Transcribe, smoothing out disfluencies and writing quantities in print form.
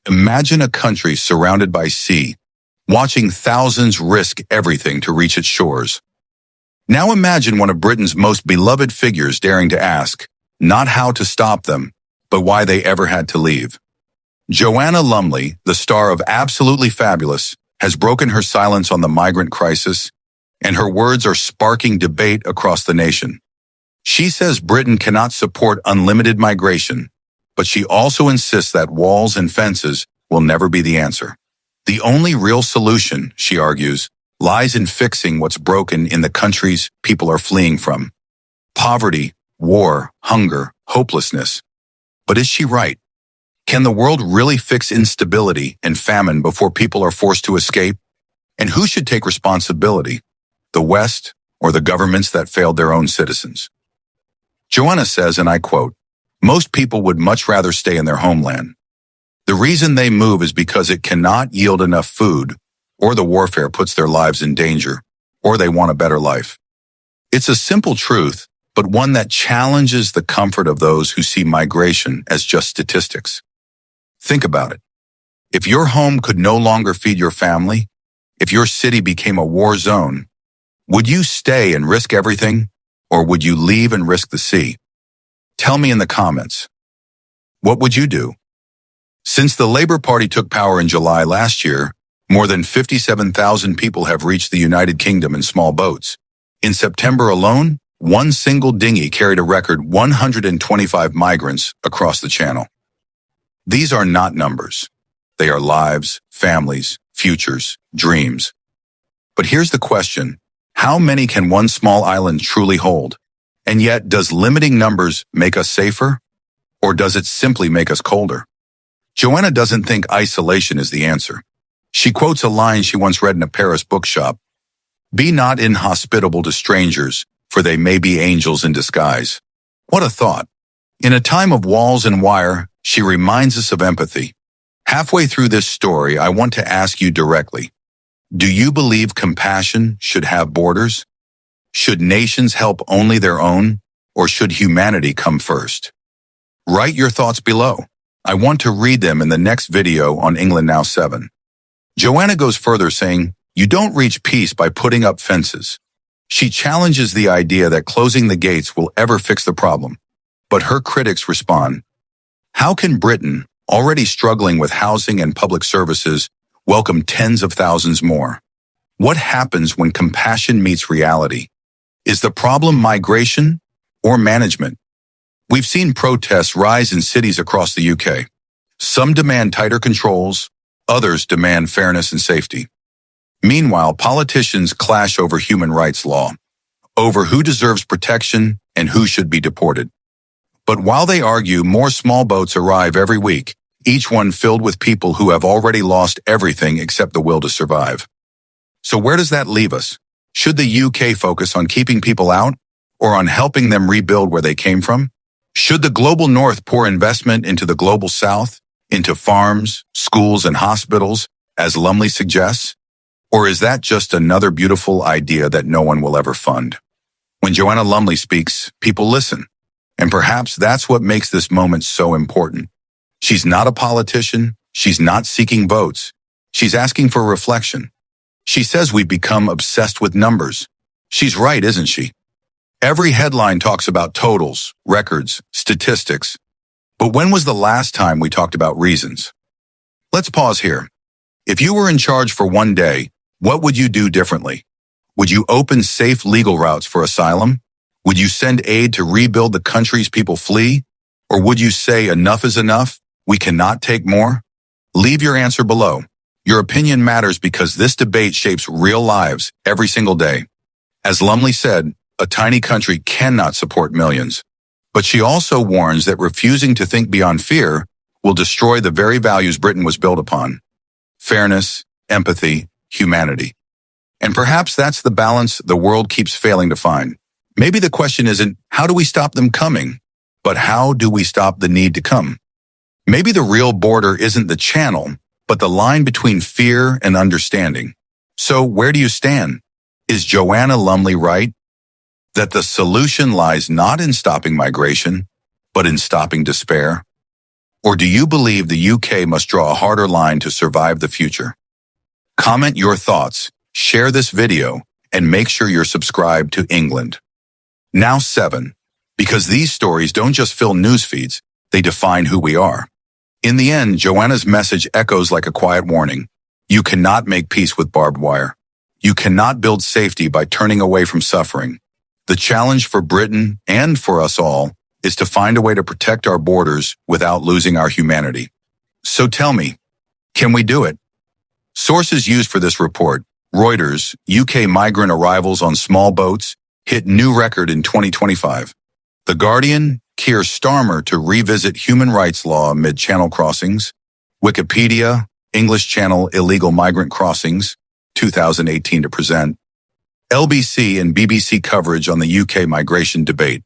Imagine a country surrounded by sea, watching thousands risk everything to reach its shores. Now imagine one of Britain's most beloved figures daring to ask, not how to stop them, but why they ever had to leave. Joanna Lumley, the star of Absolutely Fabulous, has broken her silence on the migrant crisis, and her words are sparking debate across the nation. She says Britain cannot support unlimited migration, but she also insists that walls and fences will never be the answer. The only real solution, she argues, lies in fixing what's broken in the countries people are fleeing from. Poverty, war, hunger, hopelessness. But is she right? Can the world really fix instability and famine before people are forced to escape? And who should take responsibility? The West or the governments that failed their own citizens? Joanna says, and I quote, "Most people would much rather stay in their homeland. The reason they move is because it cannot yield enough food, or the warfare puts their lives in danger, or they want a better life." It's a simple truth, but one that challenges the comfort of those who see migration as just statistics. Think about it. If your home could no longer feed your family, if your city became a war zone, would you stay and risk everything, or would you leave and risk the sea? Tell me in the comments. What would you do? Since the Labour Party took power in July last year, more than 57,000 people have reached the United Kingdom in small boats. In September alone, one single dinghy carried a record 125 migrants across the channel. These are not numbers. They are lives, families, futures, dreams. But here's the question. How many can one small island truly hold? And yet, does limiting numbers make us safer? Or does it simply make us colder? Joanna doesn't think isolation is the answer. She quotes a line she once read in a Paris bookshop. "Be not inhospitable to strangers, for they may be angels in disguise." What a thought. In a time of walls and wire, she reminds us of empathy. Halfway through this story, I want to ask you directly. Do you believe compassion should have borders? Should nations help only their own, or should humanity come first? Write your thoughts below. I want to read them in the next video on England Now7. Joanna goes further, saying, "You don't reach peace by putting up fences." She challenges the idea that closing the gates will ever fix the problem. But her critics respond, how can Britain, already struggling with housing and public services, welcome tens of thousands more? What happens when compassion meets reality? Is the problem migration or management? We've seen protests rise in cities across the UK. Some demand tighter controls, others demand fairness and safety. Meanwhile, politicians clash over human rights law, over who deserves protection and who should be deported. But while they argue, more small boats arrive every week, each one filled with people who have already lost everything except the will to survive. So where does that leave us? Should the UK focus on keeping people out or on helping them rebuild where they came from? Should the global north pour investment into the global south, into farms, schools, and hospitals, as Lumley suggests? Or is that just another beautiful idea that no one will ever fund? When Joanna Lumley speaks, people listen. And perhaps that's what makes this moment so important. She's not a politician. She's not seeking votes. She's asking for reflection. She says we've become obsessed with numbers. She's right, isn't she? Every headline talks about totals, records, statistics. But when was the last time we talked about reasons? Let's pause here. If you were in charge for one day, what would you do differently? Would you open safe legal routes for asylum? Would you send aid to rebuild the countries people flee? Or would you say enough is enough? We cannot take more? Leave your answer below. Your opinion matters because this debate shapes real lives every single day. As Lumley said, a tiny country cannot support millions. But she also warns that refusing to think beyond fear will destroy the very values Britain was built upon: fairness, empathy, humanity. And perhaps that's the balance the world keeps failing to find. Maybe the question isn't, how do we stop them coming? But how do we stop the need to come? Maybe the real border isn't the channel, but the line between fear and understanding. So where do you stand? Is Joanna Lumley right? That the solution lies not in stopping migration, but in stopping despair? Or do you believe the UK must draw a harder line to survive the future? Comment your thoughts, share this video, and make sure you're subscribed to England Now7, because these stories don't just fill news feeds, they define who we are. In the end, Joanna's message echoes like a quiet warning. You cannot make peace with barbed wire. You cannot build safety by turning away from suffering. The challenge for Britain and for us all is to find a way to protect our borders without losing our humanity. So tell me, can we do it? Sources used for this report: Reuters, UK migrant arrivals on small boats hit new record in 2025. The Guardian, Keir Starmer to revisit human rights law amid channel crossings. Wikipedia, English Channel illegal migrant crossings, 2018 to present. LBC and BBC coverage on the UK migration debate.